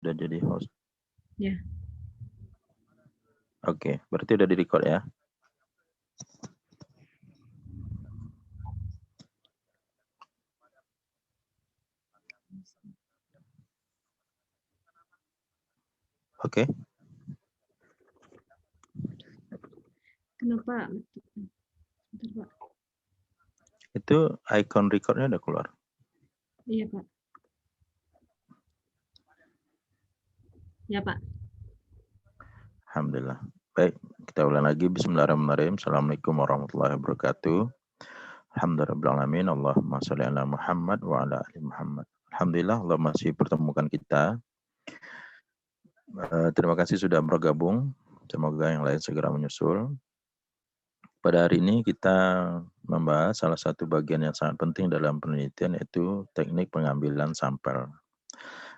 Udah jadi host. Ya. Oke, berarti udah di-record ya. Oke. Kenapa? Bentar, Pak. Itu icon recordnya udah keluar. Iya, Pak. Ya, Pak. Alhamdulillah. Baik, kita ulang lagi. Bismillahirrahmanirrahim. Assalamualaikum warahmatullahi wabarakatuh. Alhamdulillahirrahmanirrahim. Allahumma sholli ala Muhammad wa ala ali Muhammad. Alhamdulillah Allah masih pertemukan kita. Terima kasih sudah bergabung. Semoga yang lain segera menyusul. Pada hari ini kita membahas salah satu bagian yang sangat penting dalam penelitian, yaitu teknik pengambilan sampel.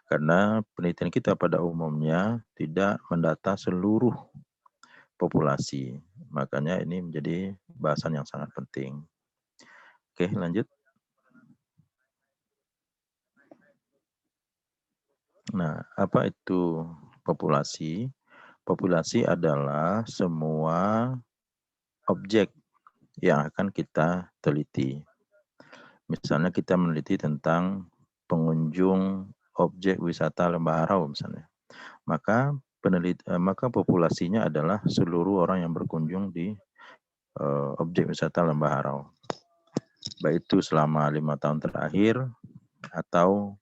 Karena penelitian kita pada umumnya tidak mendata seluruh populasi. Makanya ini menjadi bahasan yang sangat penting. Oke, lanjut. Nah, apa itu populasi? Populasi adalah semua objek yang akan kita teliti. Misalnya kita meneliti tentang pengunjung objek wisata Lembah Harau misalnya. Maka populasinya adalah seluruh orang yang berkunjung di objek wisata Lembah Harau. Baik itu selama 5 tahun terakhir atau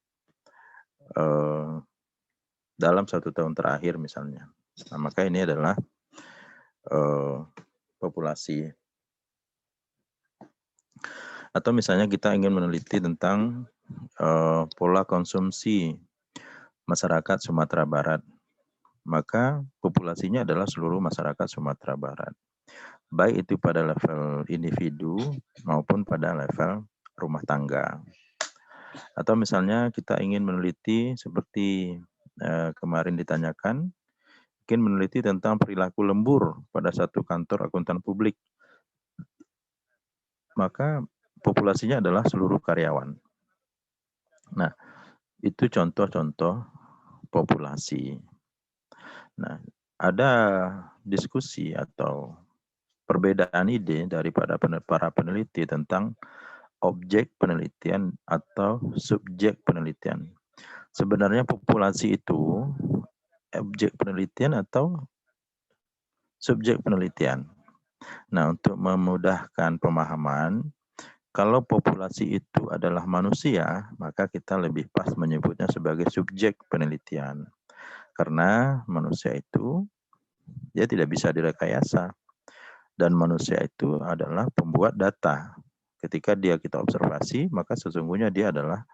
dalam 1 tahun terakhir misalnya. Nah, maka ini adalah populasi. Atau misalnya kita ingin meneliti tentang pola konsumsi masyarakat Sumatera Barat, maka populasinya adalah seluruh masyarakat Sumatera Barat. Baik itu pada level individu maupun pada level rumah tangga. Atau misalnya kita ingin meneliti seperti kemarin ditanyakan, ingin meneliti tentang perilaku lembur pada satu kantor akuntan publik, maka populasinya adalah seluruh karyawan. Nah, itu contoh-contoh populasi. Nah, ada diskusi atau perbedaan ide daripada para peneliti tentang objek penelitian atau subjek penelitian. Sebenarnya populasi itu objek penelitian atau subjek penelitian. Nah, untuk memudahkan pemahaman, kalau populasi itu adalah manusia, maka kita lebih pas menyebutnya sebagai subjek penelitian. Karena manusia itu dia tidak bisa direkayasa. Dan manusia itu adalah pembuat data. Ketika kita observasi, maka sesungguhnya dia adalah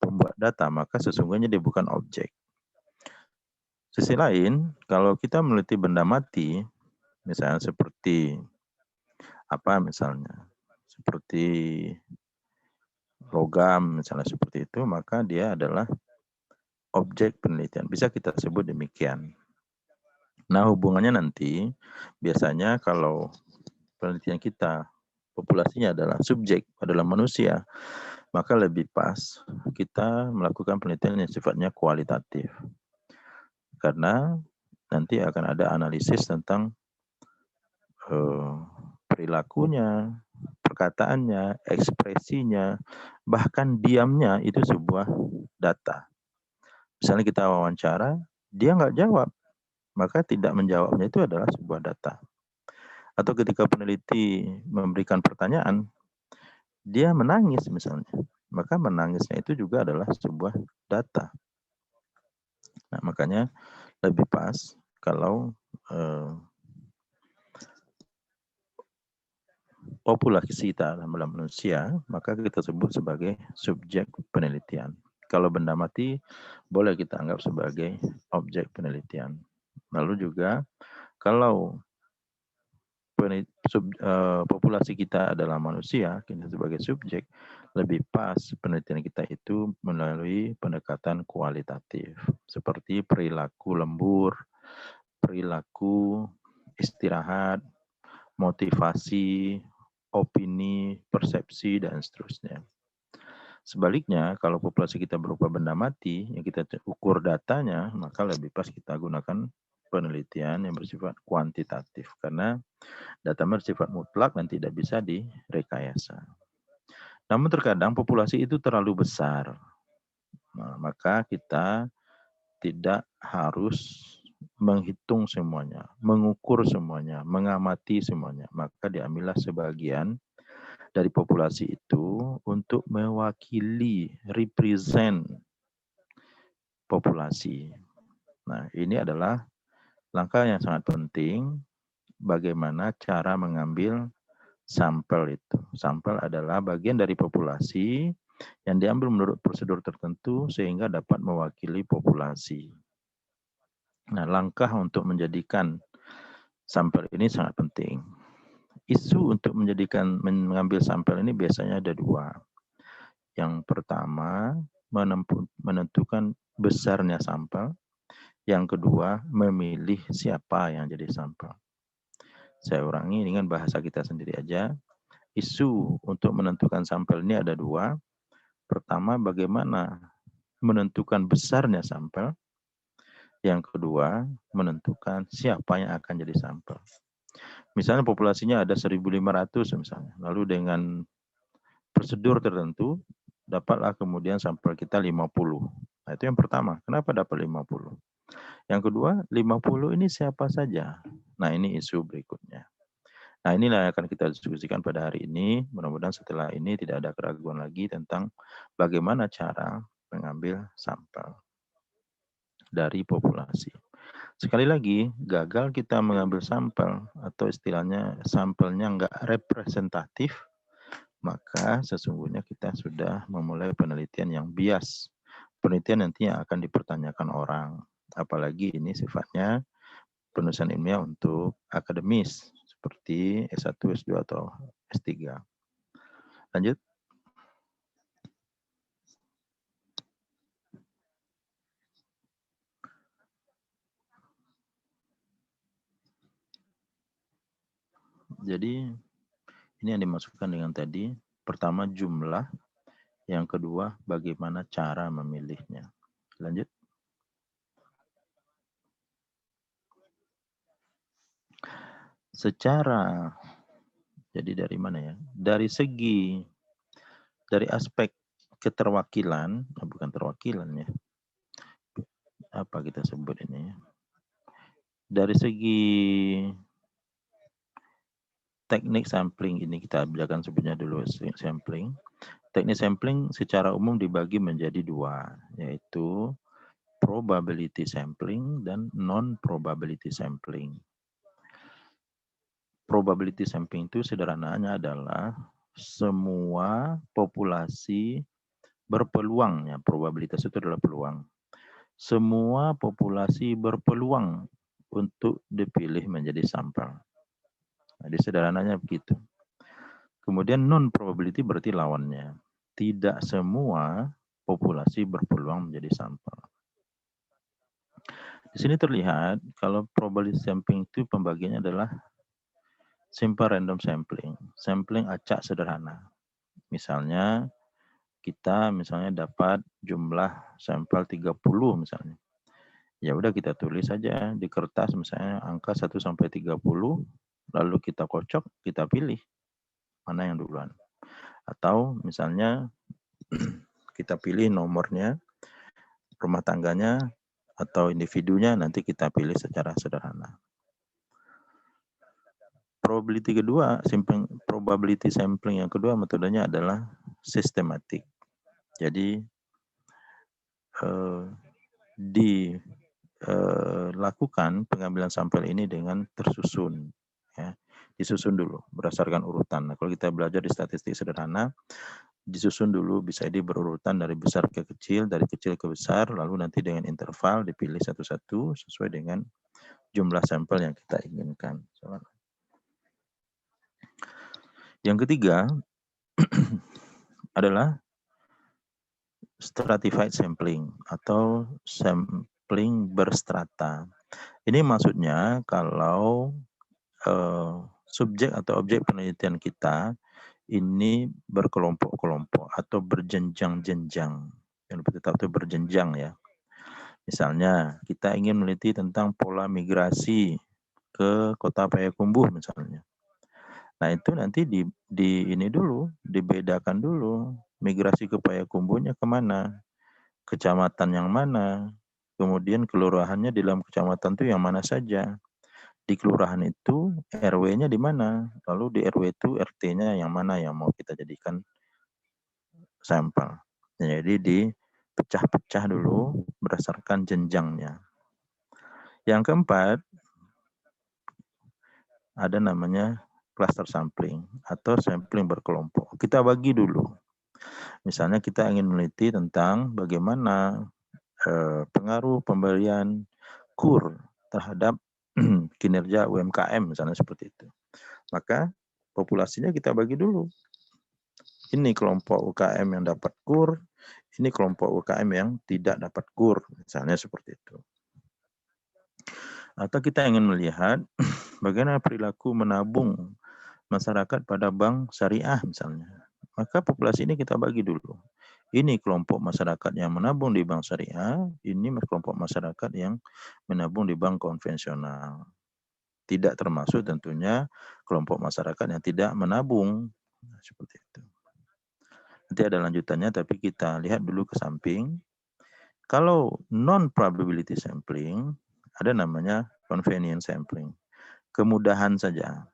pembuat data, maka sesungguhnya dia bukan objek. Sisi lain, kalau kita meneliti benda mati, misalnya seperti seperti logam, misalnya seperti itu, maka dia adalah objek penelitian. Bisa kita sebut demikian. Nah, hubungannya nanti, biasanya kalau penelitian kita, populasinya adalah subjek, adalah manusia, maka lebih pas kita melakukan penelitian yang sifatnya kualitatif. Karena nanti akan ada analisis tentang perilakunya, perkataannya, ekspresinya, bahkan diamnya itu sebuah data. Misalnya kita wawancara, dia nggak jawab, maka tidak menjawabnya itu adalah sebuah data. Atau ketika peneliti memberikan pertanyaan, dia menangis misalnya, maka menangisnya itu juga adalah sebuah data. Nah, makanya lebih pas kalau populasi kita dalam manusia, maka kita sebut sebagai subjek penelitian. Kalau benda mati, boleh kita anggap sebagai objek penelitian. Lalu juga, kalau populasi kita adalah manusia, kita sebagai subjek, lebih pas penelitian kita itu melalui pendekatan kualitatif, seperti perilaku lembur, perilaku istirahat, motivasi, opini, persepsi, dan seterusnya. Sebaliknya, kalau populasi kita berupa benda mati, yang kita ukur datanya, maka lebih pas kita gunakan penelitian yang bersifat kuantitatif. Karena data bersifat mutlak dan tidak bisa direkayasa. Namun terkadang populasi itu terlalu besar. Nah, maka kita tidak harus menghitung semuanya, mengukur semuanya, mengamati semuanya. Maka diambillah sebagian dari populasi itu untuk mewakili, represent populasi. Nah, ini adalah langkah yang sangat penting bagaimana cara mengambil sampel itu. Sampel adalah bagian dari populasi yang diambil menurut prosedur tertentu sehingga dapat mewakili populasi. Nah, langkah untuk menjadikan sampel ini sangat penting. Isu untuk mengambil sampel ini biasanya ada dua. Yang pertama, menentukan besarnya sampel. Yang kedua, memilih siapa yang jadi sampel. Saya ulangi dengan bahasa kita sendiri aja. Isu untuk menentukan sampel ini ada dua. Pertama, bagaimana menentukan besarnya sampel. Yang kedua, menentukan siapa yang akan jadi sampel. Misalnya populasinya ada 1.500 misalnya. Lalu dengan prosedur tertentu, dapatlah kemudian sampel kita 50. Nah, itu yang pertama. Kenapa dapat 50? Yang kedua, 50 ini siapa saja? Nah, ini isu berikutnya. Nah, inilah yang akan kita diskusikan pada hari ini. Mudah-mudahan setelah ini tidak ada keraguan lagi tentang bagaimana cara mengambil sampel dari populasi. Sekali lagi, gagal kita mengambil sampel atau istilahnya sampelnya enggak representatif, maka sesungguhnya kita sudah memulai penelitian yang bias. Penelitian nanti yang akan dipertanyakan orang. Apalagi ini sifatnya penulisan ilmiah untuk akademis, seperti S1, S2, atau S3. Lanjut. Jadi, ini yang dimasukkan dengan tadi. Pertama, jumlah. Yang kedua, bagaimana cara memilihnya. Lanjut. Secara, jadi dari mana ya? Dari aspek keterwakilan, bukan terwakilan ya. Apa kita sebut ini ya? Dari segi teknik sampling ini kita akan sebutnya dulu sampling. Teknik sampling secara umum dibagi menjadi dua, yaitu probability sampling dan non-probability sampling. Probability sampling itu sederhananya adalah semua populasi berpeluang, ya, probabilitas itu adalah peluang. Semua populasi berpeluang untuk dipilih menjadi sampel. Jadi sederhananya begitu. Kemudian non-probability berarti lawannya. Tidak semua populasi berpeluang menjadi sampel. Di sini terlihat kalau probability sampling itu pembagiannya adalah simple random sampling. Sampling acak sederhana. Misalnya kita dapat jumlah sampel 30 misalnya. Ya udah kita tulis saja di kertas misalnya angka 1 sampai 30, lalu kita kocok, kita pilih mana yang duluan. Atau misalnya kita pilih nomornya, rumah tangganya, atau individunya, nanti kita pilih secara sederhana. Probability sampling yang kedua metodenya adalah sistematik. Jadi dilakukan pengambilan sampel ini dengan tersusun, ya. Disusun dulu berdasarkan urutan. Nah, kalau kita belajar di statistik sederhana, disusun dulu bisa berurutan dari besar ke kecil, dari kecil ke besar, lalu nanti dengan interval dipilih satu-satu sesuai dengan jumlah sampel yang kita inginkan. Yang ketiga adalah stratified sampling atau sampling berstrata. Ini maksudnya kalau subjek atau objek penelitian kita ini berkelompok-kelompok atau berjenjang-jenjang. Yang lebih tetap itu berjenjang ya. Misalnya kita ingin meneliti tentang pola migrasi ke Kota Payakumbuh misalnya. Nah itu nanti di ini dulu, dibedakan dulu migrasi ke Payakumbuhnya kemana, kecamatan yang mana, kemudian kelurahannya di dalam kecamatan itu yang mana saja. Di kelurahan itu RW-nya di mana, lalu di RW itu RT-nya yang mana yang mau kita jadikan sampel. Jadi dipecah-pecah dulu berdasarkan jenjangnya. Yang keempat, ada namanya cluster sampling atau sampling berkelompok. Kita bagi dulu. Misalnya kita ingin meneliti tentang bagaimana pengaruh pemberian KUR terhadap kinerja UMKM misalnya seperti itu. Maka populasinya kita bagi dulu. Ini kelompok UKM yang dapat KUR, ini kelompok UKM yang tidak dapat KUR, misalnya seperti itu. Atau kita ingin melihat bagaimana perilaku menabung masyarakat pada bank syariah misalnya. Maka populasi ini kita bagi dulu. Ini kelompok masyarakat yang menabung di bank syariah, ini kelompok masyarakat yang menabung di bank konvensional. Tidak termasuk tentunya kelompok masyarakat yang tidak menabung. Nah, seperti itu. Nanti ada lanjutannya, tapi kita lihat dulu ke samping. Kalau non-probability sampling, ada namanya convenience sampling. Kemudahan saja.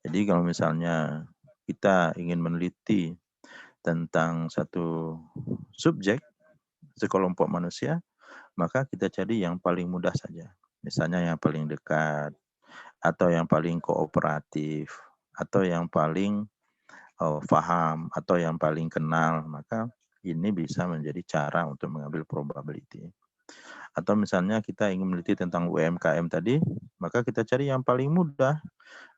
Jadi kalau misalnya kita ingin meneliti tentang satu subjek, sekelompok manusia, maka kita cari yang paling mudah saja. Misalnya yang paling dekat, atau yang paling kooperatif, atau yang paling paham, atau yang paling kenal. Maka ini bisa menjadi cara untuk mengambil probability. Atau misalnya kita ingin meneliti tentang UMKM tadi, maka kita cari yang paling mudah.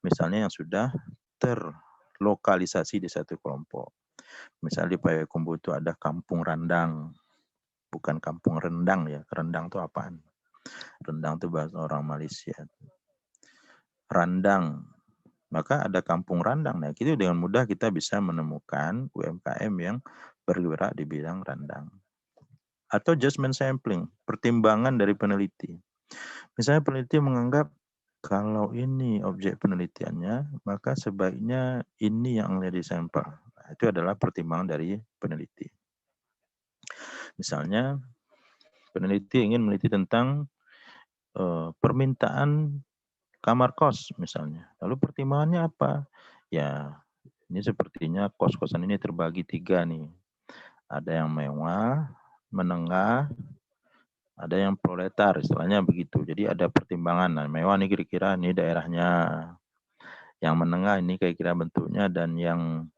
Misalnya yang sudah terlokalisasi di satu kelompok. Misalnya di Payakumbuh itu ada kampung Randang, bukan kampung rendang ya. Rendang itu apaan? Rendang itu bahasa orang Malaysia. Randang, maka ada kampung Randang. Nah, itu dengan mudah kita bisa menemukan UMKM yang bergerak di bidang randang. Atau judgment sampling, pertimbangan dari peneliti. Misalnya peneliti menganggap kalau ini objek penelitiannya, maka sebaiknya ini yang menjadi sampel. Nah, itu adalah pertimbangan dari peneliti. Misalnya peneliti ingin meneliti tentang permintaan kamar kos misalnya. Lalu pertimbangannya apa? Ya, ini sepertinya kos-kosan ini terbagi 3 nih. Ada yang mewah, menengah, ada yang proletar, istilahnya begitu. Jadi ada pertimbangan. Nah, mewah nih kira-kira ini daerahnya. Yang menengah ini kira-kira bentuknya, dan yang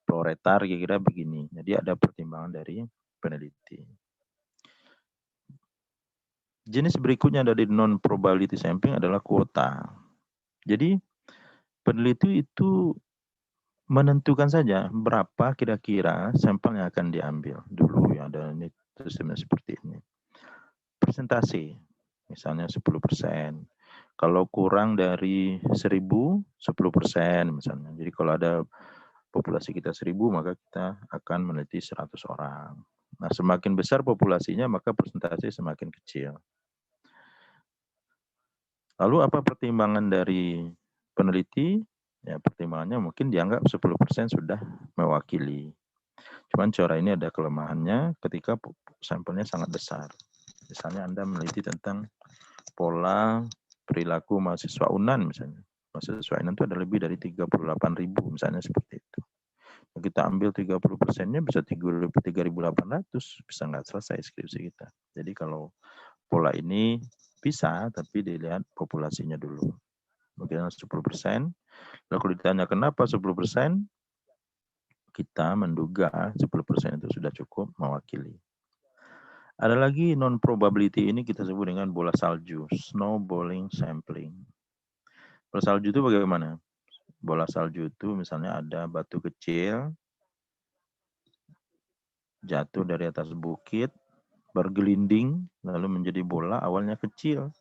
proletar kira-kira begini. Jadi ada pertimbangan dari peneliti. Jenis berikutnya dari non-probability sampling adalah kuota. Jadi peneliti itu menentukan saja berapa kira-kira sampel yang akan diambil. Dulu ya ada ini sistemnya seperti ini. Persentase, misalnya 10%. Kalau kurang dari 1000, 10% misalnya. Jadi kalau ada populasi kita 1000, maka kita akan meneliti 100 orang. Nah, semakin besar populasinya, maka persentase semakin kecil. Lalu apa pertimbangan dari peneliti? Ya, pertimbangannya mungkin dianggap 10% sudah mewakili. Cuman cara ini ada kelemahannya ketika sampelnya sangat besar. Misalnya Anda meneliti tentang pola perilaku mahasiswa UNAN misalnya. Mahasiswa UNAN itu ada lebih dari 38.000 misalnya seperti itu. Kita ambil 30%-nya bisa 3.800, bisa nggak selesai skripsi kita. Jadi kalau pola ini bisa, tapi dilihat populasinya dulu. Mungkin 10%. Lalu kalau ditanya kenapa 10%, kita menduga 10% itu sudah cukup mewakili. Ada lagi non-probability, ini kita sebut dengan bola salju, snowballing sampling. Bola salju itu bagaimana? Bola salju itu misalnya ada batu kecil, jatuh dari atas bukit, bergelinding, lalu menjadi bola, awalnya kecil.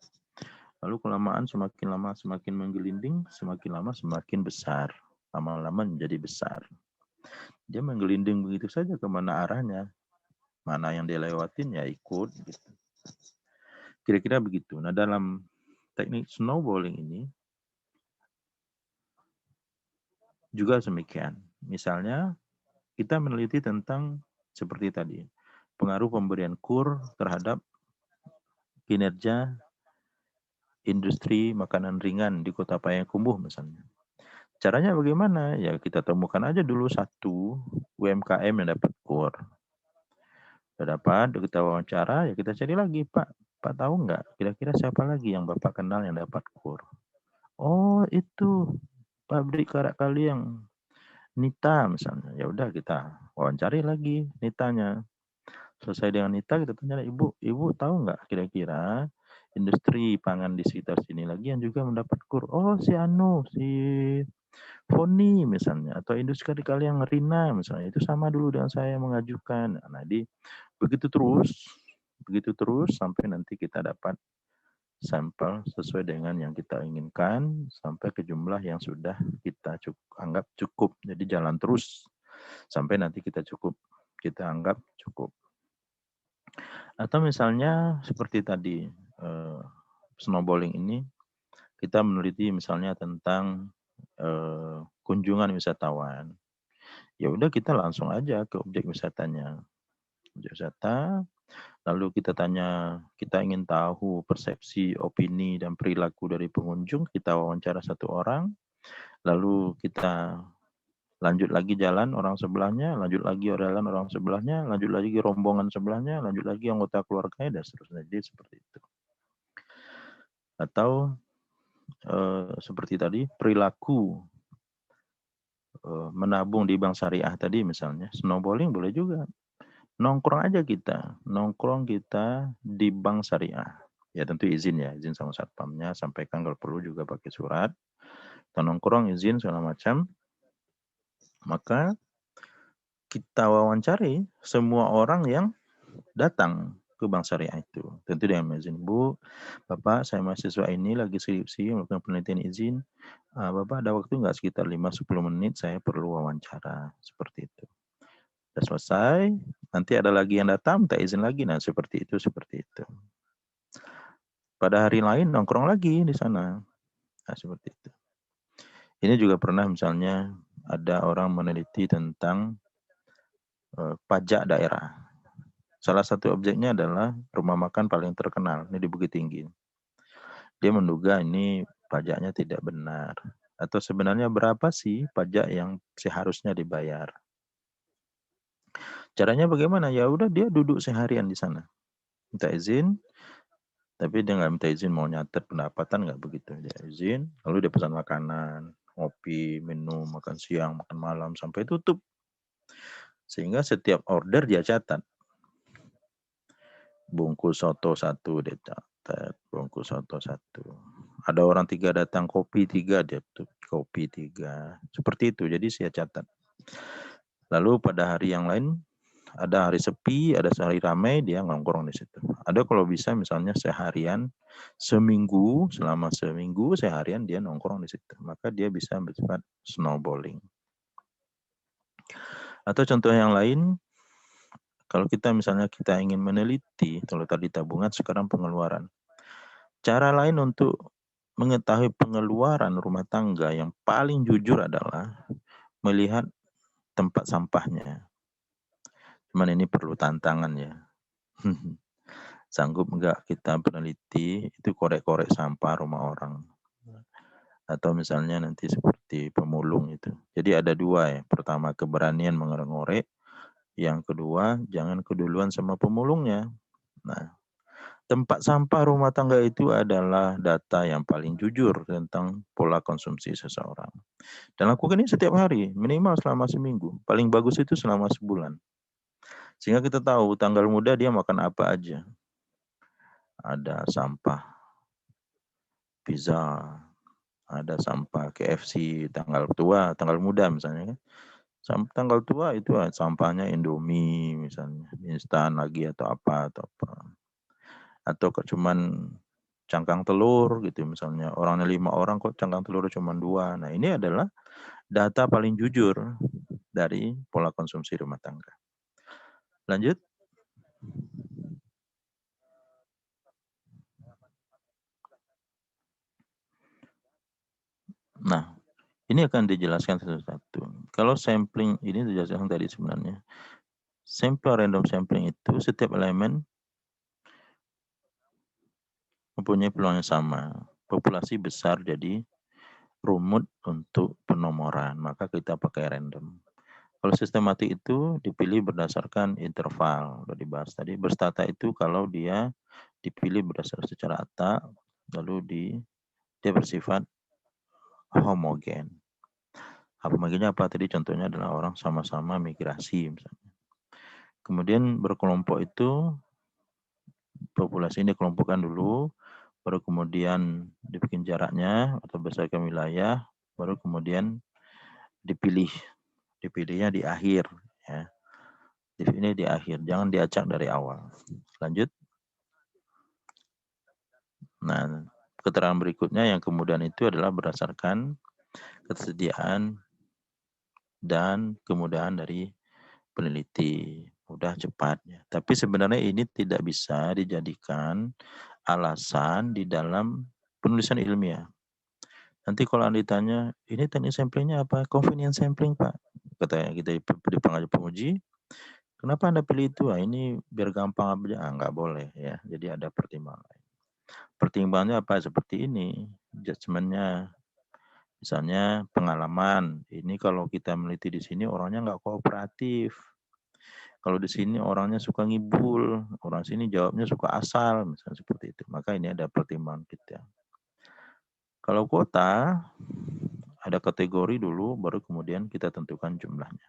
Lalu kelamaan semakin lama semakin menggelinding, semakin lama semakin besar. lama-lama menjadi besar. Dia menggelinding begitu saja kemana arahnya, mana yang dia lewatin ya ikut gitu. Kira-kira begitu. Nah, dalam teknik snowballing ini juga demikian. Misalnya kita meneliti tentang seperti tadi, pengaruh pemberian KUR terhadap kinerja industri makanan ringan di Kota Payakumbuh misalnya. Caranya bagaimana? Ya kita temukan aja dulu satu UMKM yang dapat KUR. Sudah dapat, kita wawancara, ya kita cari lagi, Pak. Pak tahu nggak kira-kira siapa lagi yang Bapak kenal yang dapat KUR? Oh itu pabrik karak kali yang Nita misalnya. Ya udah kita wawancari lagi Nitanya. Selesai dengan Nita kita tanya, Ibu tahu nggak kira-kira industri pangan di sekitar sini lagi yang juga mendapat KUR? Oh si Foni misalnya, atau industri kali yang Rina misalnya, itu sama dulu dengan saya mengajukan. Nah, begitu terus sampai nanti kita dapat sampel sesuai dengan yang kita inginkan sampai ke jumlah yang sudah kita anggap cukup. Jadi jalan terus sampai nanti kita anggap cukup. Atau misalnya seperti tadi snowballing ini kita meneliti misalnya tentang kunjungan wisatawan. Ya udah kita langsung aja ke objek wisatanya. Objek wisata, lalu kita ingin tahu persepsi, opini, dan perilaku dari pengunjung, kita wawancara satu orang, lalu kita lanjut lagi jalan orang sebelahnya, lanjut lagi jalan orang sebelahnya, lanjut lagi rombongan sebelahnya, lanjut lagi anggota keluarganya, dan seterusnya. Jadi seperti itu. Atau seperti tadi, perilaku menabung di bank syariah tadi misalnya, snowballing boleh juga. Nongkrong kita di bank syariah. Ya tentu izin sama satpamnya, sampaikan kalau perlu juga pakai surat. Kita nongkrong, izin segala macam. Maka kita wawancari semua orang yang datang ke bank syariah itu. Tentu dengan izin, Bu, Bapak, saya mahasiswa ini lagi skripsi, melakukan penelitian izin. Bapak ada waktu nggak sekitar 5-10 menit, saya perlu wawancara. Seperti itu. Sudah selesai, nanti ada lagi yang datang, minta izin lagi. Nah, seperti itu. Pada hari lain nongkrong lagi di sana. Nah, seperti itu. Ini juga pernah misalnya ada orang meneliti tentang pajak daerah. Salah satu objeknya adalah rumah makan paling terkenal, ini di Bukit Tinggi. Dia menduga ini pajaknya tidak benar. Atau sebenarnya berapa sih pajak yang seharusnya dibayar? Caranya bagaimana? Ya udah dia duduk seharian di sana. Minta izin, tapi dia nggak minta izin mau nyatet pendapatan, nggak begitu. Dia izin, lalu dia pesan makanan, ngopi, minum, makan siang, makan malam, sampai tutup. Sehingga setiap order dia catat. Bungkus soto 1 dia catat, bungkus soto 1. Ada orang 3 datang, kopi 3 dia tutup, kopi 3. Seperti itu, jadi saya catat. Lalu pada hari yang lain, ada hari sepi, ada sehari ramai, dia nongkrong di situ. Ada kalau bisa misalnya seharian, selama seminggu seharian dia nongkrong di situ. Maka dia bisa bersifat snowballing. Atau contoh yang lain, kalau kita ingin meneliti, kalau tadi tabungan, sekarang pengeluaran. Cara lain untuk mengetahui pengeluaran rumah tangga yang paling jujur adalah melihat tempat sampahnya. Cuman ini perlu tantangan ya. Sanggup enggak kita peneliti itu korek-korek sampah rumah orang. Atau misalnya nanti seperti pemulung itu. Jadi ada 2 ya. Pertama keberanian mengorek-ngorek. Yang kedua jangan keduluan sama pemulungnya. Nah, tempat sampah rumah tangga itu adalah data yang paling jujur tentang pola konsumsi seseorang. Dan lakukan ini setiap hari, minimal selama seminggu. Paling bagus itu selama sebulan. Sehingga kita tahu tanggal muda dia makan apa aja. Ada sampah pizza, ada sampah KFC, tanggal tua, tanggal muda misalnya kan. Tanggal tua itu sampahnya Indomie misalnya, instan lagi atau apa. Atau cuman cangkang telur gitu misalnya. Orangnya 5 orang kok cangkang telur cuma 2. Nah, ini adalah data paling jujur dari pola konsumsi rumah tangga. Lanjut. Nah, ini akan dijelaskan satu-satu. Kalau sampling ini dijelaskan tadi sebenarnya. Random sampling itu setiap elemen mempunyai peluang yang sama. Populasi besar jadi rumit untuk penomoran, maka kita pakai random. Kalau sistematik itu dipilih berdasarkan interval, udah dibahas tadi. Berstata itu kalau dia dipilih berdasarkan secara atak, lalu dia bersifat homogen. Homogennya apa tadi? Contohnya adalah orang sama-sama migrasi misalnya. Kemudian berkelompok itu populasi ini dikelompokkan dulu, baru kemudian dibikin jaraknya atau berdasarkan wilayah, baru kemudian dipilihnya di akhir ya. Ini di akhir, jangan diacak dari awal. Lanjut. Nah, keterangan berikutnya yang kemudian itu adalah berdasarkan ketersediaan dan kemudahan dari peneliti, mudah cepat ya. Tapi sebenarnya ini tidak bisa dijadikan alasan di dalam penulisan ilmiah. Nanti kalau Anda ditanya, ini teknik samplingnya apa? Convenience sampling, Pak. Katanya kita di pengajar penguji, kenapa Anda pilih itu? Ini biar gampang aja. Nggak boleh ya. Jadi ada pertimbangan. Pertimbangannya apa? Seperti ini. Judgementnya, misalnya pengalaman. Ini kalau kita meneliti di sini orangnya nggak kooperatif. Kalau di sini orangnya suka ngibul, orang sini jawabnya suka asal, misalnya seperti itu. Maka ini ada pertimbangan kita. Kalau kuota, ada kategori dulu, baru kemudian kita tentukan jumlahnya.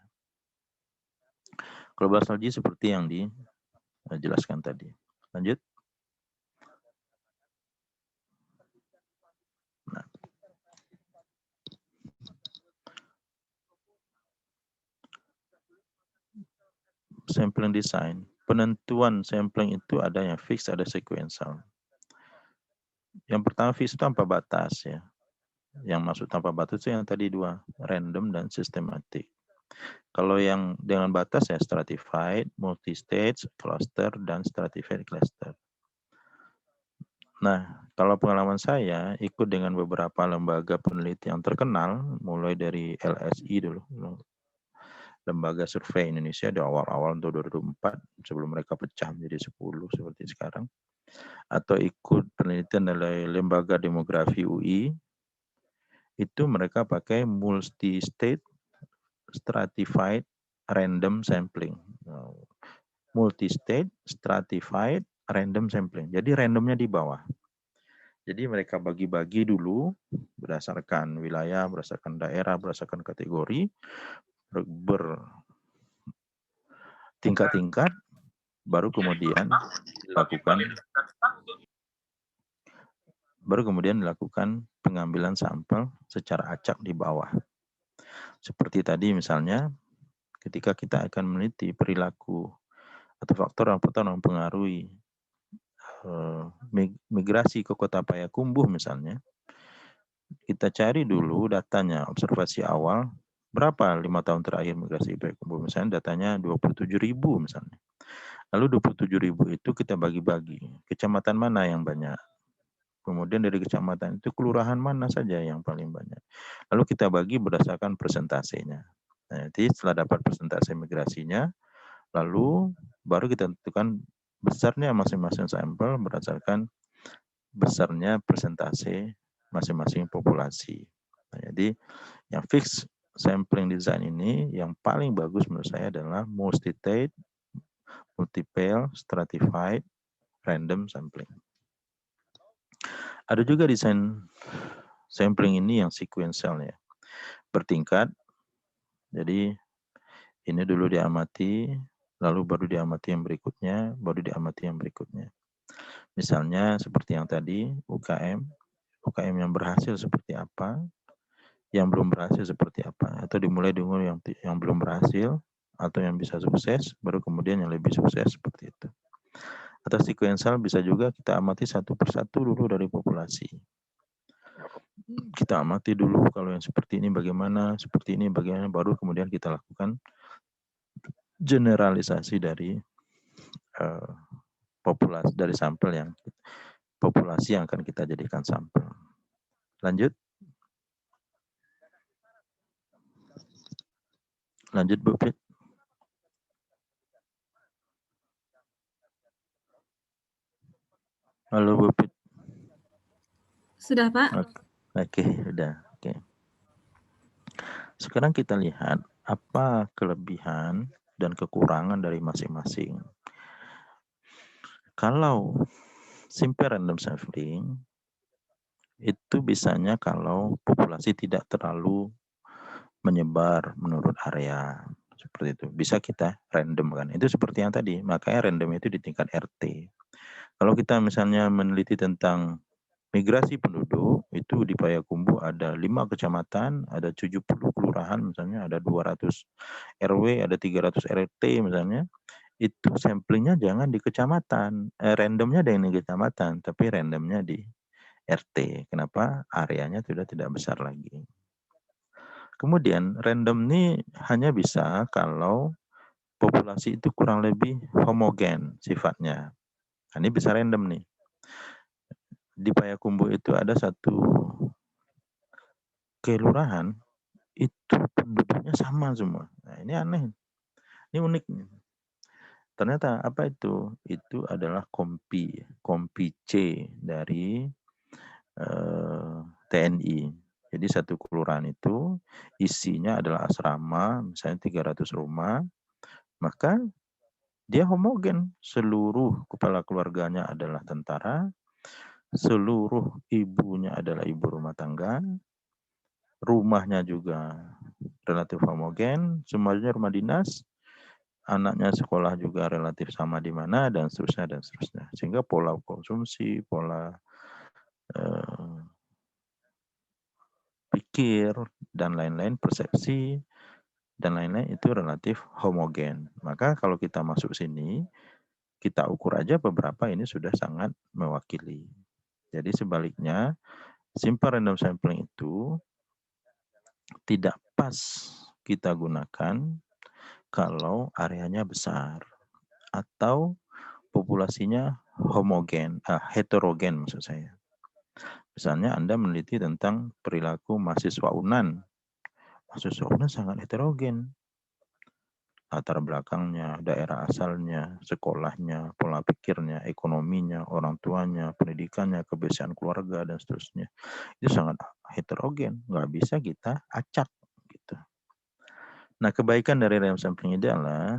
Kalau bahas lagi seperti yang dijelaskan tadi. Lanjut. Nah. Sampling design. Penentuan sampling itu ada yang fix, ada sequential. Yang pertama fix itu tanpa batas ya. Yang masuk tanpa batas itu yang tadi dua, random dan systematic. Kalau yang dengan batas ya stratified, multi-stage, cluster, dan stratified cluster. Nah, kalau pengalaman saya ikut dengan beberapa lembaga peneliti yang terkenal, mulai dari LSI dulu, Lembaga Survei Indonesia di awal-awal untuk 2004, sebelum mereka pecah menjadi 10 seperti sekarang. Atau ikut penelitian dari Lembaga Demografi UI, itu mereka pakai multi-state stratified random sampling. Multi-state stratified random sampling. Jadi randomnya di bawah. Jadi mereka bagi-bagi dulu berdasarkan wilayah, berdasarkan daerah, berdasarkan kategori, bertingkat-tingkat, baru kemudian dilakukan pengambilan sampel secara acak di bawah. Seperti tadi misalnya, ketika kita akan meneliti perilaku atau faktor-faktor yang mempengaruhi migrasi ke Kota Payakumbuh misalnya, kita cari dulu datanya, observasi awal, berapa 5 tahun terakhir migrasi Payakumbuh, misalnya datanya 27.000 misalnya. Lalu 27.000 itu kita bagi-bagi, kecamatan mana yang banyak. Kemudian dari kecamatan itu kelurahan mana saja yang paling banyak. Lalu kita bagi berdasarkan persentasenya. Nah, jadi setelah dapat persentase migrasinya, lalu baru kita tentukan besarnya masing-masing sampel berdasarkan besarnya persentase masing-masing populasi. Nah, jadi yang fix sampling design ini yang paling bagus menurut saya adalah multi-state, multiple, stratified, random sampling. Ada juga desain sampling ini yang sequential ya, bertingkat. Jadi ini dulu diamati, lalu baru diamati yang berikutnya, baru diamati yang berikutnya. Misalnya seperti yang tadi, UKM yang berhasil seperti apa, yang belum berhasil seperti apa, atau dimulai dengan yang belum berhasil, atau yang bisa sukses, baru kemudian yang lebih sukses seperti itu. Atau sekuensial bisa juga kita amati satu persatu dulu dari populasi. Kita amati dulu kalau yang seperti ini bagaimana, baru kemudian kita lakukan generalisasi dari populasi, dari sampel yang populasi yang akan kita jadikan sampel. Lanjut. Lanjut Bu Prit. Halo Bu Prit. Sudah Pak. Oke, udah. Oke. Sekarang kita lihat apa kelebihan dan kekurangan dari masing-masing. Kalau simple random sampling itu bisanya kalau populasi tidak terlalu menyebar menurut area. Seperti itu. Bisa kita random kan. Itu seperti yang tadi. Makanya random itu di tingkat RT. Kalau kita misalnya meneliti tentang migrasi penduduk, itu di Payakumbuh ada 5 kecamatan, ada 70 kelurahan misalnya, ada 200 RW, ada 300 RT misalnya. Itu samplingnya jangan di kecamatan. Randomnya ada yang di kecamatan, tapi randomnya di RT. Kenapa? Areanya sudah tidak besar lagi. Kemudian random ini hanya bisa kalau populasi itu kurang lebih homogen sifatnya. Nah, ini bisa random nih. Di Payakumbuh itu ada satu kelurahan itu penduduknya sama semua. Nah, ini aneh. Ini unik. Ternyata apa itu? Itu adalah kompi C dari TNI. Jadi satu kelurahan itu isinya adalah asrama, misalnya 300 rumah, maka dia homogen. Seluruh kepala keluarganya adalah tentara, seluruh ibunya adalah ibu rumah tangga, rumahnya juga relatif homogen, semuanya rumah dinas, anaknya sekolah juga relatif sama di mana, dan seterusnya, dan seterusnya. Sehingga pola konsumsi, pola pikir, dan lain-lain, persepsi, dan lain-lain itu relatif homogen. Maka kalau kita masuk sini, kita ukur aja beberapa ini sudah sangat mewakili. Jadi sebaliknya, simple random sampling itu tidak pas kita gunakan kalau areanya besar atau populasinya heterogen maksud saya. Misalnya Anda meneliti tentang perilaku mahasiswa UNAN. Mahasiswa UNAN sangat heterogen. Latar belakangnya, daerah asalnya, sekolahnya, pola pikirnya, ekonominya, orang tuanya, pendidikannya, kebiasaan keluarga, dan seterusnya. Itu sangat heterogen, nggak bisa kita acak. Gitu. Nah, kebaikan dari random sampling ini adalah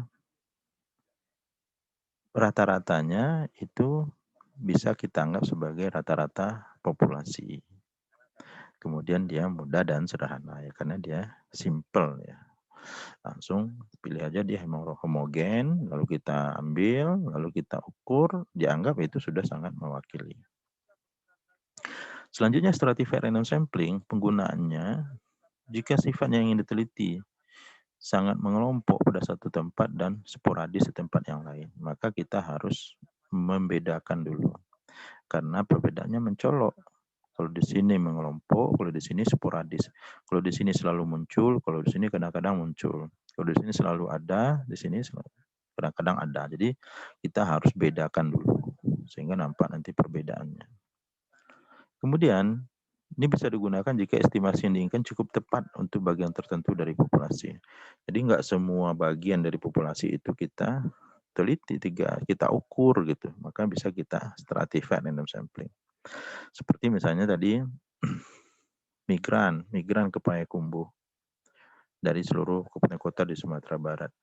rata-ratanya itu bisa kita anggap sebagai rata-rata populasi. Kemudian dia mudah dan sederhana ya, karena dia simple ya. Langsung pilih aja dia homogen, lalu kita ambil, lalu kita ukur, dianggap itu sudah sangat mewakili. Selanjutnya stratified random sampling, penggunaannya jika sifatnya yang ingin diteliti sangat mengelompok pada satu tempat dan sporadis di tempat yang lain, maka kita harus membedakan dulu. Karena perbedaannya mencolok. Kalau di sini mengelompok, kalau di sini sporadis. Kalau di sini selalu muncul, kalau di sini kadang-kadang muncul. Kalau di sini selalu ada, di sini kadang-kadang ada. Jadi kita harus bedakan dulu sehingga nampak nanti perbedaannya. Kemudian ini bisa digunakan jika estimasi yang diinginkan cukup tepat untuk bagian tertentu dari populasi. Jadi nggak semua bagian dari populasi itu kita teliti, kita ukur gitu. Maka bisa kita stratified random sampling. Seperti misalnya tadi migran ke Payakumbuh dari seluruh kabupaten kota di Sumatera Barat.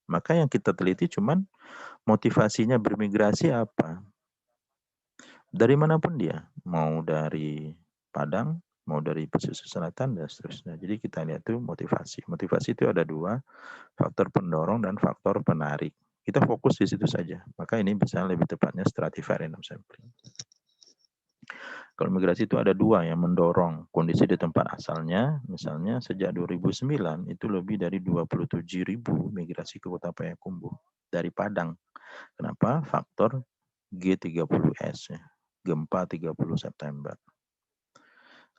Maka yang kita teliti cuman motivasinya bermigrasi apa. Dari manapun dia, mau dari Padang, mau dari pesisir selatan, dan seterusnya. Jadi kita lihat itu motivasi. Motivasi itu ada dua, faktor pendorong dan faktor penarik. Kita fokus di situ saja. Maka ini bisa lebih tepatnya stratified random sampling. Kalau migrasi itu ada dua yang mendorong kondisi di tempat asalnya, misalnya sejak 2009 itu lebih dari 27.000 migrasi ke Kota Payakumbuh dari Padang. Kenapa? Faktor G30S, ya, gempa 30 September.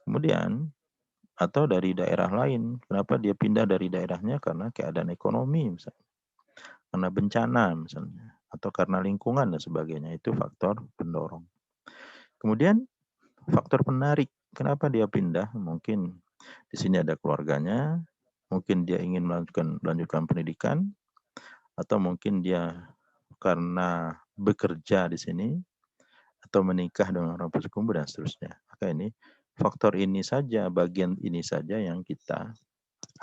Kemudian, atau dari daerah lain, kenapa dia pindah dari daerahnya? Karena keadaan ekonomi misalnya, karena bencana misalnya, atau karena lingkungan dan sebagainya, itu faktor pendorong. Kemudian faktor penarik, kenapa dia pindah? Mungkin di sini ada keluarganya, mungkin dia ingin melanjutkan pendidikan, atau mungkin dia karena bekerja di sini, atau menikah dengan orang Payakumbuh dan seterusnya. Maka ini faktor ini saja, bagian ini saja yang kita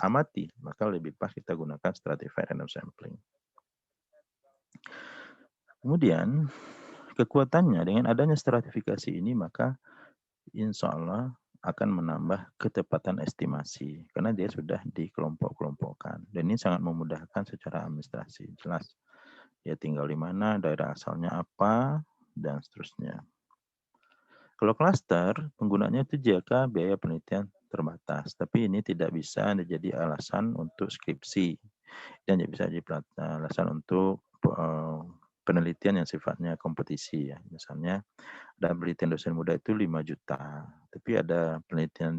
amati, maka lebih pas kita gunakan stratified random sampling. Kemudian kekuatannya dengan adanya stratifikasi ini, maka insya Allah akan menambah ketepatan estimasi karena dia sudah dikelompok-kelompokkan, dan ini sangat memudahkan secara administrasi. Jelas dia tinggal di mana, daerah asalnya apa, dan seterusnya. Kalau klaster, penggunanya itu jika biaya penelitian terbatas, tapi ini tidak bisa menjadi alasan untuk skripsi dan tidak bisa jadi alasan untuk penelitian yang sifatnya kompetisi, ya. Misalnya ada penelitian dosen muda itu 5 juta, tapi ada penelitian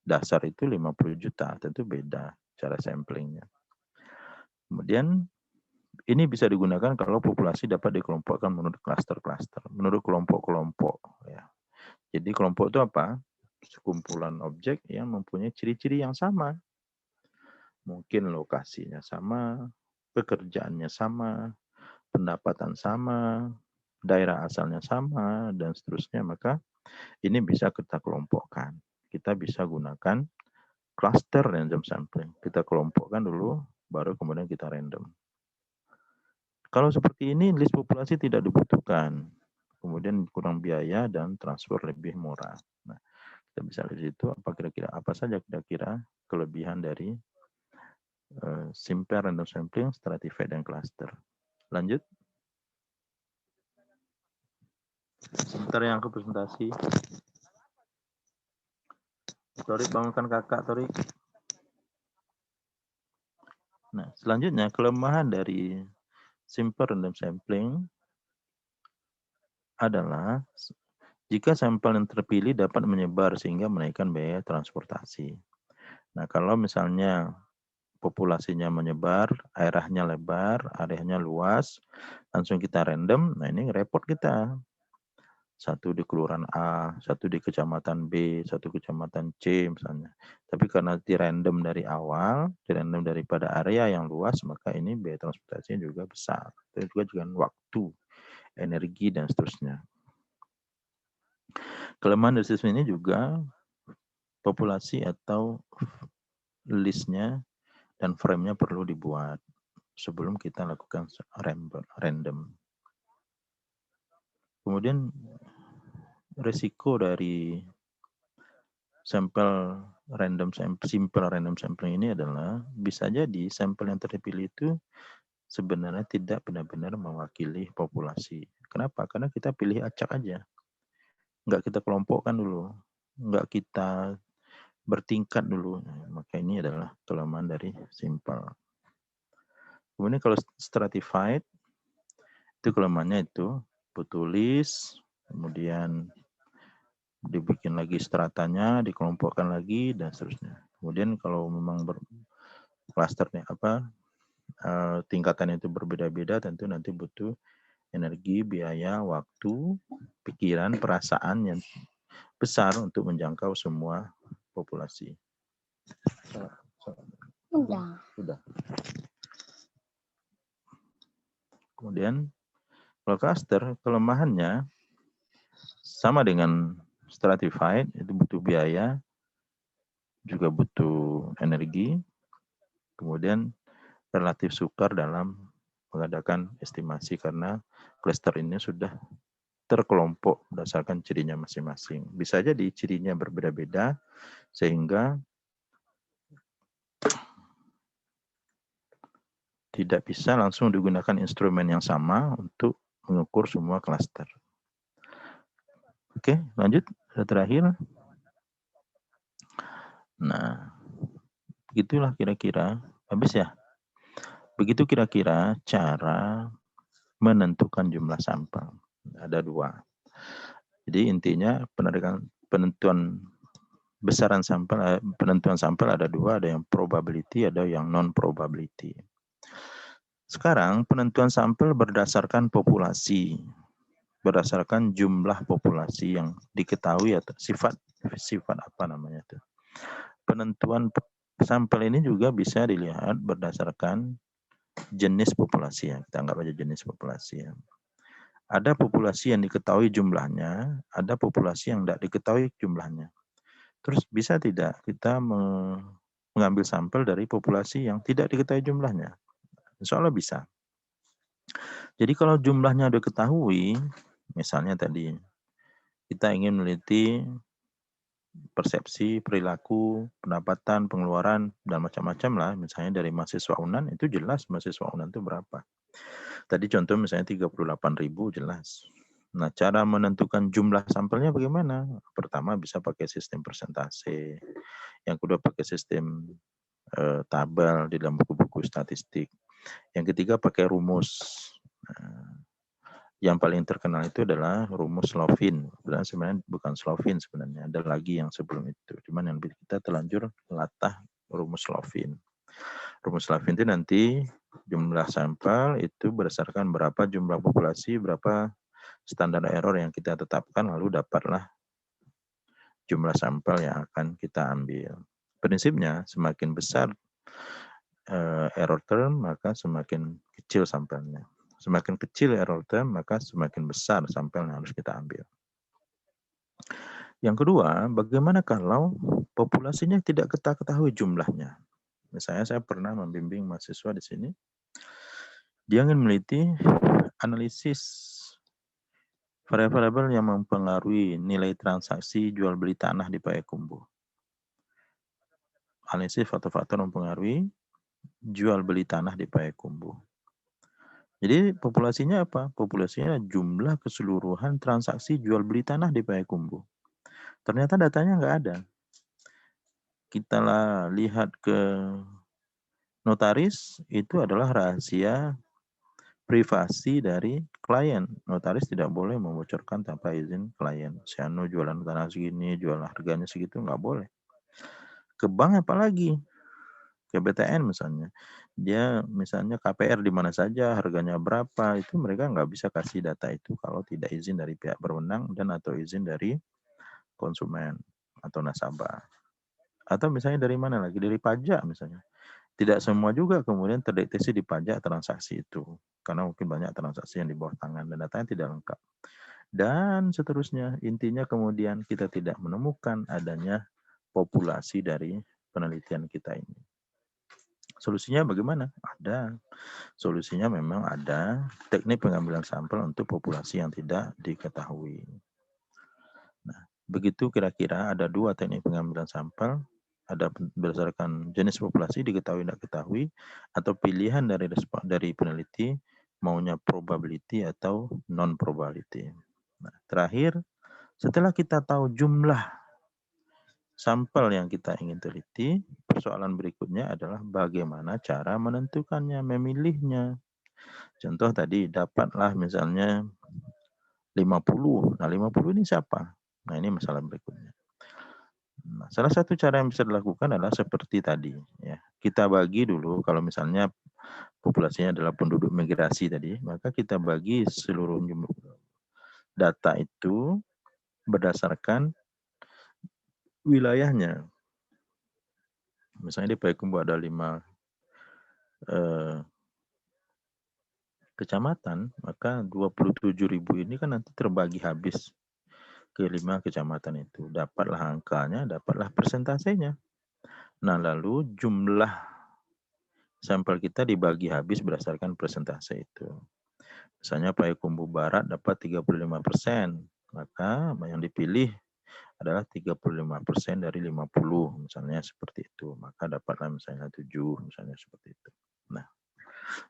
dasar itu 50 juta, tentu beda cara samplingnya. Kemudian ini bisa digunakan kalau populasi dapat dikelompokkan menurut klaster-klaster, menurut kelompok-kelompok, ya. Jadi kelompok itu apa? Sekumpulan objek yang mempunyai ciri-ciri yang sama. Mungkin lokasinya sama, pekerjaannya sama, pendapatan sama, daerah asalnya sama, dan seterusnya. Maka ini bisa kita kelompokkan. Kita bisa gunakan cluster random sampling. Kita kelompokkan dulu, baru kemudian kita random. Kalau seperti ini, list populasi tidak dibutuhkan. Kemudian kurang biaya dan transfer lebih murah. Nah, kita bisa lihat itu apa saja kira-kira kelebihan dari simple random sampling, stratified, dan cluster. Lanjut. Sebentar yang aku presentasi. Torik, bangunkan kakak, Torik. Nah, selanjutnya kelemahan dari simple random sampling adalah jika sampel yang terpilih dapat menyebar sehingga menaikkan biaya transportasi. Nah, kalau misalnya populasinya menyebar, areanya lebar, areanya luas, langsung kita random, nah ini repot kita. Satu di kelurahan A, satu di kecamatan B, satu kecamatan C misalnya. Tapi karena di random dari awal, di random daripada area yang luas, maka ini biaya transportasinya juga besar. Itu juga dengan waktu, energi, dan seterusnya. Kelemahan dari sistem ini juga populasi atau listnya dan frame-nya perlu dibuat sebelum kita lakukan random. Kemudian risiko dari sampel simple random sampling ini adalah bisa jadi sampel yang terpilih itu sebenarnya tidak benar-benar mewakili populasi. Kenapa? Karena kita pilih acak aja. Nggak kita kelompokkan dulu. Nggak kita bertingkat dulu. Maka ini adalah kelemahan dari simple. Kemudian kalau stratified, itu kelemahannya itu butuh list, kemudian dibikin lagi stratanya, dikelompokkan lagi, dan seterusnya. Kemudian kalau memang clusternya tingkatan itu berbeda-beda, tentu nanti butuh energi, biaya, waktu, pikiran, perasaan yang besar untuk menjangkau semua populasi. Sudah. Kemudian kalau cluster, kelemahannya sama dengan stratified, itu butuh biaya, juga butuh energi, kemudian relatif sukar dalam mengadakan estimasi karena cluster ini sudah terkelompok berdasarkan cirinya masing-masing. Bisa jadi cirinya berbeda-beda sehingga tidak bisa langsung digunakan instrumen yang sama untuk mengukur semua cluster. Oke, lanjut. Terakhir. Nah, begitulah kira-kira. Habis ya? Begitu kira-kira cara menentukan jumlah sampel. Ada dua. Jadi intinya penentuan besaran sampel, penentuan sampel ada dua, ada yang probability, ada yang non probability. Sekarang penentuan sampel berdasarkan populasi, berdasarkan jumlah populasi yang diketahui atau sifat apa namanya itu. Penentuan sampel ini juga bisa dilihat berdasarkan jenis populasi ya. Kita anggap aja jenis populasi ya. Ada populasi yang diketahui jumlahnya, ada populasi yang tidak diketahui jumlahnya. Terus bisa tidak kita mengambil sampel dari populasi yang tidak diketahui jumlahnya? Insya Allah bisa. Jadi kalau jumlahnya sudah diketahui, misalnya tadi kita ingin meneliti persepsi, perilaku, pendapatan, pengeluaran, dan macam-macam lah. Misalnya dari mahasiswa UNAN, itu jelas mahasiswa UNAN itu berapa. Tadi contoh misalnya 38.000 jelas. Nah, cara menentukan jumlah sampelnya bagaimana? Pertama bisa pakai sistem persentase. Yang kedua pakai sistem tabel di dalam buku-buku statistik. Yang ketiga pakai rumus. Yang paling terkenal itu adalah rumus Slovin. Sebenarnya bukan Slovin sebenarnya, ada lagi yang sebelum itu. Cuman yang kita terlanjur latah rumus Slovin. Rumus Slovin itu nanti jumlah sampel itu berdasarkan berapa jumlah populasi, berapa standar error yang kita tetapkan, lalu dapatlah jumlah sampel yang akan kita ambil. Prinsipnya semakin besar error term, maka semakin kecil sampelnya. Semakin kecil error term, maka semakin besar sampel yang harus kita ambil. Yang kedua, bagaimana kalau populasinya tidak kita ketahui jumlahnya? Misalnya saya pernah membimbing mahasiswa di sini. Dia ingin meneliti analisis variabel yang mempengaruhi nilai transaksi jual beli tanah di Payakumbuh. Analisis faktor-faktor mempengaruhi jual beli tanah di Payakumbuh. Jadi populasinya apa? Populasinya jumlah keseluruhan transaksi jual beli tanah di Payakumbuh. Ternyata datanya nggak ada. Kita lihat ke notaris, itu adalah rahasia privasi dari klien. Notaris tidak boleh membocorkan tanpa izin klien. Si Anu jualan tanah segini, jual harganya segitu, nggak boleh. Ke bank apalagi? Ke BTN misalnya. Dia misalnya KPR di mana saja, harganya berapa, itu mereka nggak bisa kasih data itu kalau tidak izin dari pihak berwenang dan atau izin dari konsumen atau nasabah. Atau misalnya dari mana lagi? Dari pajak misalnya. Tidak semua juga kemudian terdeteksi di pajak transaksi itu. Karena mungkin banyak transaksi yang di bawah tangan dan datanya tidak lengkap. Dan seterusnya, intinya kemudian kita tidak menemukan adanya populasi dari penelitian kita ini. Solusinya bagaimana? Ada. Solusinya memang ada teknik pengambilan sampel untuk populasi yang tidak diketahui. Nah, begitu kira-kira ada dua teknik pengambilan sampel, ada berdasarkan jenis populasi diketahui tidak ketahui, atau pilihan dari peneliti maunya probability atau non probability. Nah, terakhir setelah kita tahu jumlah sampel yang kita ingin teliti, persoalan berikutnya adalah bagaimana cara menentukannya, memilihnya. Contoh tadi dapatlah misalnya 50. Nah, 50 ini siapa? Nah, ini masalah berikutnya. Nah, salah satu cara yang bisa dilakukan adalah seperti tadi ya. Kita bagi dulu kalau misalnya populasinya adalah penduduk migrasi tadi, maka kita bagi seluruh data itu berdasarkan wilayahnya. Misalnya di Payakumbuh ada 5 kecamatan, maka 27.000 ini kan nanti terbagi habis ke 5 kecamatan itu. Dapatlah angkanya, dapatlah persentasenya. Nah, lalu jumlah sampel kita dibagi habis berdasarkan persentase itu. Misalnya Payakumbuh Barat dapat 35%, maka yang dipilih adalah 35% dari 50, misalnya seperti itu. Maka dapatlah misalnya 7, misalnya seperti itu.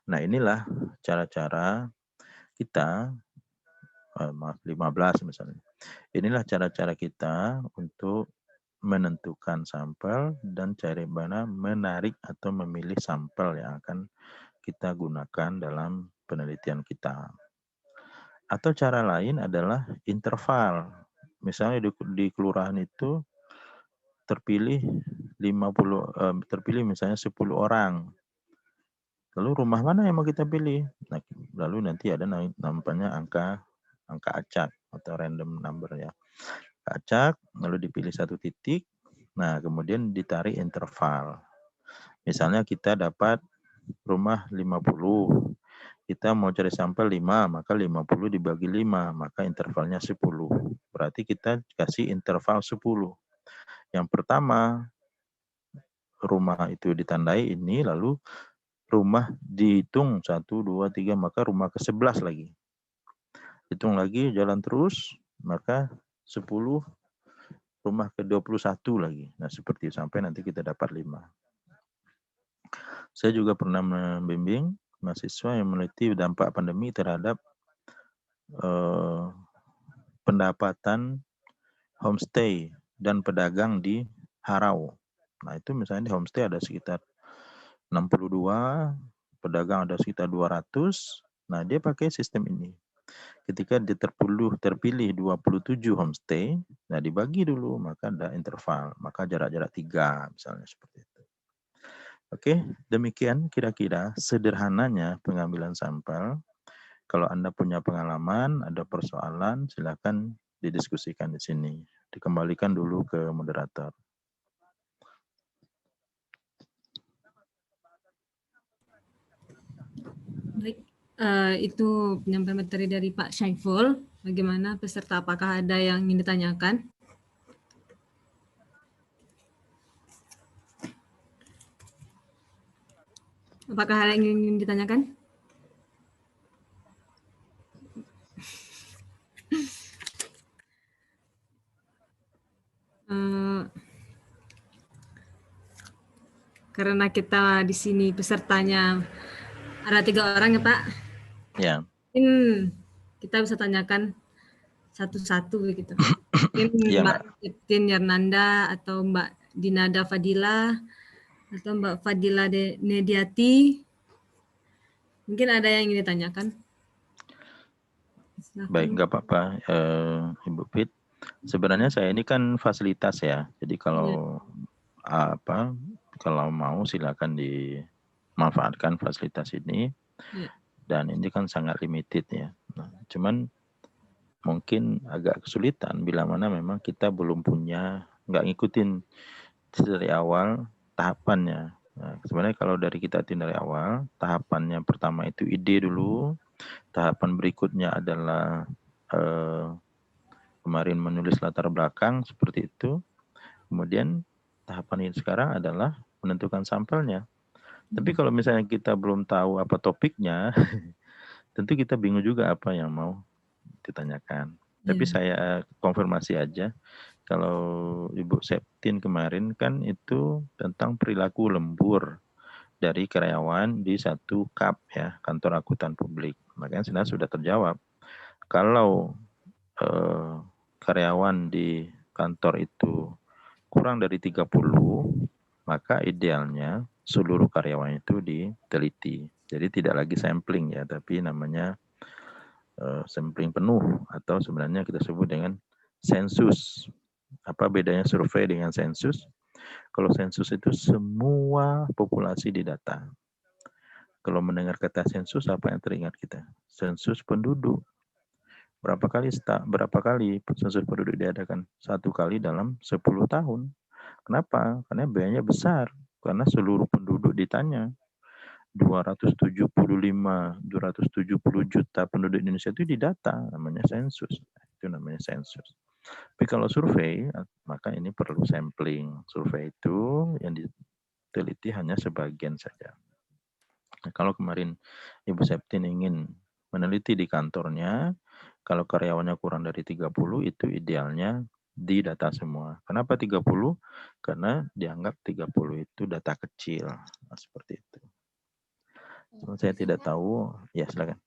Nah inilah cara-cara kita maaf 15 misalnya. Inilah cara-cara kita untuk menentukan sampel dan cara mana menarik atau memilih sampel yang akan kita gunakan dalam penelitian kita. Atau cara lain adalah interval. Misalnya di kelurahan itu terpilih 50 terpilih misalnya 10 orang. Lalu rumah mana yang mau kita pilih? Nah, lalu nanti ada namanya angka acak atau random number ya. Acak, lalu dipilih satu titik. Nah, kemudian ditarik interval. Misalnya kita dapat rumah 50. Kita mau cari sampel 5, maka 50 dibagi 5, maka intervalnya 10. Berarti kita kasih interval 10. Yang pertama, rumah itu ditandai ini, lalu rumah dihitung 1, 2, 3, maka rumah ke-11 lagi. Hitung lagi, jalan terus, maka 10, rumah ke-21 lagi. Nah, seperti sampai nanti kita dapat 5. Saya juga pernah membimbing mahasiswa yang meneliti dampak pandemi terhadap pendapatan homestay dan pedagang di Harau. Nah, itu misalnya di homestay ada sekitar 62, pedagang ada sekitar 200. Nah, dia pakai sistem ini. Ketika dia terpilih 27 homestay, nah dibagi dulu, maka ada interval, maka jarak-jarak 3 misalnya seperti itu. Oke, demikian kira-kira sederhananya pengambilan sampel. Kalau Anda punya pengalaman, ada persoalan, silakan didiskusikan di sini. Dikembalikan dulu ke moderator. Baik, itu penyampaian materi dari Pak Syaiful. Bagaimana peserta? Apakah ada yang ingin ditanyakan? Apakah ada yang ingin ditanyakan? Karena kita di sini pesertanya ada 3 orang ya Pak. Ya. Mungkin kita bisa tanyakan satu-satu begitu. Mungkin Ya, Mbak Septin Yarnanda atau Mbak Dinada Fadila atau Mbak Fadila Nediati. Mungkin ada yang ingin ditanyakan. Silahkan. Baik, nggak apa-apa, Ibu Fit. Sebenarnya saya ini kan fasilitas ya. Jadi kalau kalau mau silakan dimanfaatkan fasilitas ini. Ya. Dan ini kan sangat limited ya. Nah, cuman mungkin agak kesulitan bila mana memang kita belum punya, nggak ngikutin dari awal tahapannya. Nah, sebenarnya kalau dari kita dari awal, tahapannya pertama itu ide dulu, tahapan berikutnya adalah kemarin menulis latar belakang seperti itu, kemudian tahapan ini sekarang adalah menentukan sampelnya. Tapi kalau misalnya kita belum tahu apa topiknya, tentu kita bingung juga apa yang mau ditanyakan. Tapi saya konfirmasi aja, kalau Ibu Septin kemarin kan itu tentang perilaku lembur dari karyawan di satu KAP ya, kantor akuntan publik. Makanya sebenarnya sudah terjawab. Kalau karyawan di kantor itu kurang dari 30, maka idealnya seluruh karyawan itu diteliti. Jadi tidak lagi sampling ya, tapi namanya sampling penuh atau sebenarnya kita sebut dengan sensus. Apa bedanya survei dengan sensus? Kalau sensus itu semua populasi didata. Kalau mendengar kata sensus, apa yang teringat kita? Sensus penduduk. Berapa kali sensus penduduk diadakan? 1 kali dalam 10 tahun. Kenapa? Karena biayanya besar. Karena seluruh penduduk ditanya. 270 juta penduduk Indonesia itu didata, namanya sensus. Itu namanya sensus. Tapi kalau survei, maka ini perlu sampling. Survei itu yang diteliti hanya sebagian saja. Nah, kalau kemarin Ibu Septin ingin meneliti di kantornya, kalau karyawannya kurang dari 30, itu idealnya didata semua. Kenapa 30? Karena dianggap 30 itu data kecil. Nah, seperti itu. Saya tidak tahu. Ya, silakan.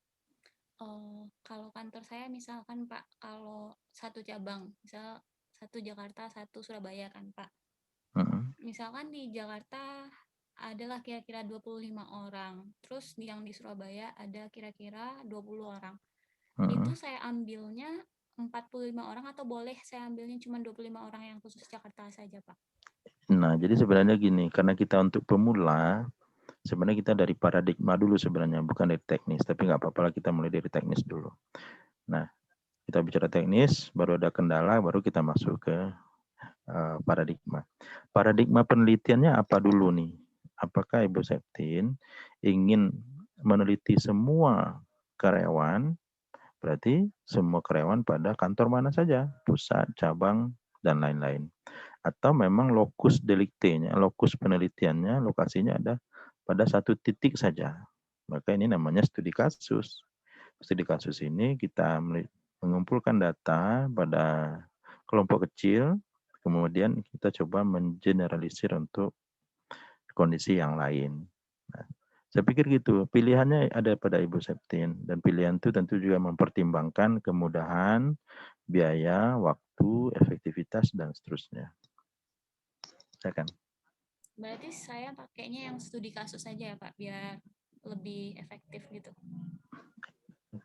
kalau kantor saya misalkan Pak, kalau satu cabang, misal satu Jakarta, satu Surabaya kan Pak. Misalkan di Jakarta adalah kira-kira 25 orang, terus yang di Surabaya ada kira-kira 20 orang. Itu saya ambilnya 45 orang atau boleh saya ambilnya cuma 25 orang yang khusus Jakarta saja Pak? Nah, jadi sebenarnya gini, karena kita untuk pemula, sebenarnya kita dari paradigma dulu sebenarnya, bukan dari teknis, tapi nggak apa-apa lah kita mulai dari teknis dulu. Nah, kita bicara teknis, baru ada kendala, baru kita masuk ke paradigma. Paradigma penelitiannya apa dulu nih? Apakah Ibu Septin ingin meneliti semua karyawan, berarti semua karyawan pada kantor mana saja, pusat, cabang, dan lain-lain. Atau memang lokus deliktenya, lokus penelitiannya, lokasinya ada pada satu titik saja. Maka ini namanya studi kasus. Studi kasus ini kita mengumpulkan data pada kelompok kecil, kemudian kita coba mengeneralisir untuk kondisi yang lain. Nah, saya pikir gitu, pilihannya ada pada Ibu Septin, dan pilihan itu tentu juga mempertimbangkan kemudahan, biaya, waktu, efektivitas, dan seterusnya. Silakan. Berarti saya pakainya yang studi kasus saja ya Pak, biar lebih efektif gitu.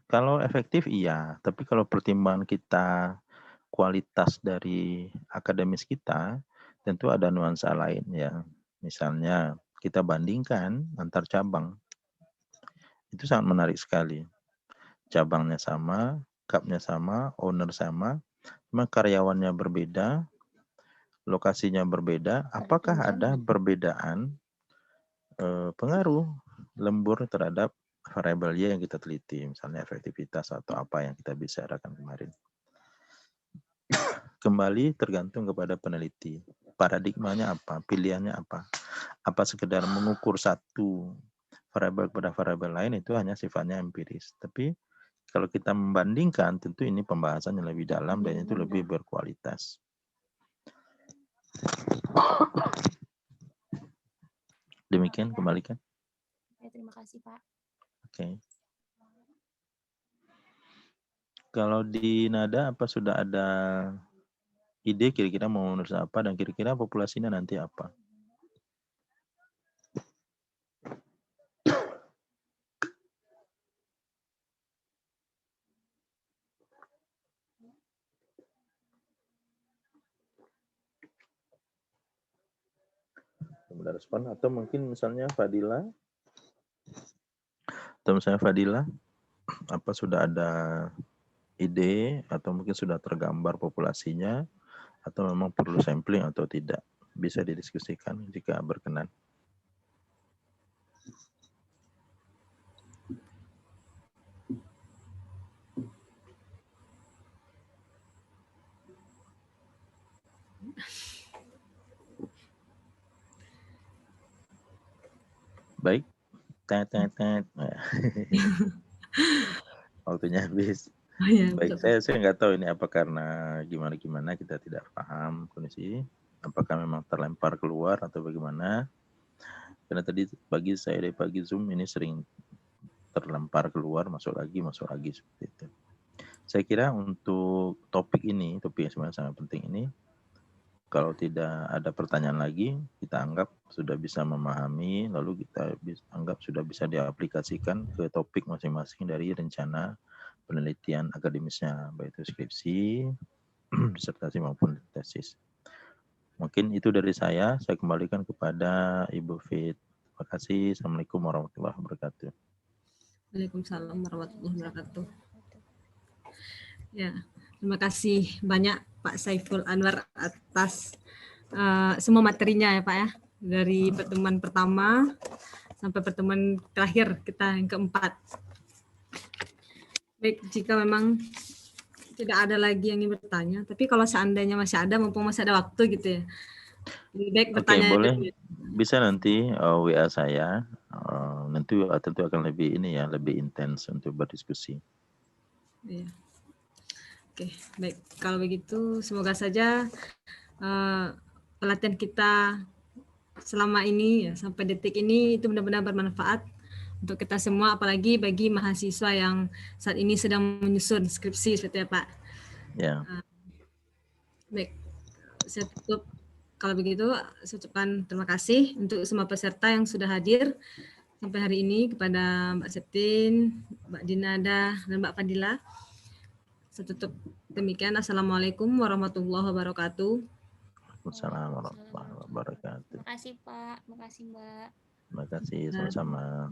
Kalau efektif iya, tapi kalau pertimbangan kita kualitas dari akademis kita, tentu ada nuansa lain ya. Misalnya kita bandingkan antar cabang. Itu sangat menarik sekali. Cabangnya sama, cupnya sama, owner sama, cuma karyawannya berbeda, lokasinya berbeda. Apakah ada perbedaan pengaruh lembur terhadap variabel Y yang kita teliti, misalnya efektivitas atau apa yang kita bicarakan kemarin. Kembali tergantung kepada peneliti. Paradigmanya apa? Pilihannya apa? Apa sekedar mengukur satu variabel pada variabel lain, itu hanya sifatnya empiris. Tapi kalau kita membandingkan, tentu ini pembahasannya lebih dalam dan itu lebih berkualitas. Demikian, kembalikan. Terima kasih Pak. Oke. Kalau di Nada, apa sudah ada ide kira-kira mau menulis apa dan kira-kira populasinya nanti apa? Belum ada respon, atau mungkin misalnya Fadila, apa sudah ada ide atau mungkin sudah tergambar populasinya atau memang perlu sampling atau tidak, bisa didiskusikan jika berkenan. Baik. Waktunya habis. Oh, ya, Baik, betul. saya nggak tahu ini apa karena gimana kita tidak paham kondisi, apakah memang terlempar keluar atau bagaimana. Karena tadi pagi saya dari pagi Zoom ini sering terlempar keluar, masuk lagi seperti itu. Saya kira untuk topik yang sebenarnya sangat penting ini, kalau tidak ada pertanyaan lagi, kita anggap sudah bisa memahami, lalu kita anggap sudah bisa diaplikasikan ke topik masing-masing dari rencana penelitian akademisnya, baik itu skripsi, disertasi maupun tesis. Mungkin itu dari saya kembalikan kepada Ibu Fit. Terima kasih. Assalamualaikum warahmatullahi wabarakatuh. Waalaikumsalam warahmatullahi wabarakatuh. Ya, terima kasih banyak Pak Saiful Anwar atas semua materinya ya Pak ya, dari pertemuan pertama sampai pertemuan terakhir kita yang keempat. Baik, jika memang tidak ada lagi yang ingin bertanya, tapi kalau seandainya masih ada, mumpung masih ada waktu gitu ya, lebih baik bertanya. Oke, boleh. Bisa nanti WA saya, nanti tentu akan lebih lebih intens untuk berdiskusi. Iya. Oke, baik. Kalau begitu, semoga saja pelatihan kita selama ini ya sampai detik ini itu benar-benar bermanfaat untuk kita semua, apalagi bagi mahasiswa yang saat ini sedang menyusun skripsi seperti itu, Pak. Ya. Baik, saya tutup. Kalau begitu, saya ucapkan terima kasih untuk semua peserta yang sudah hadir sampai hari ini, kepada Mbak Septin, Mbak Dinada, dan Mbak Fadila. Saya tutup demikian. Assalamualaikum warahmatullahi wabarakatuh. Waalaikumsalam warahmatullahi wabarakatuh. Terima kasih Pak, terima kasih Mbak. Terima kasih, sama-sama.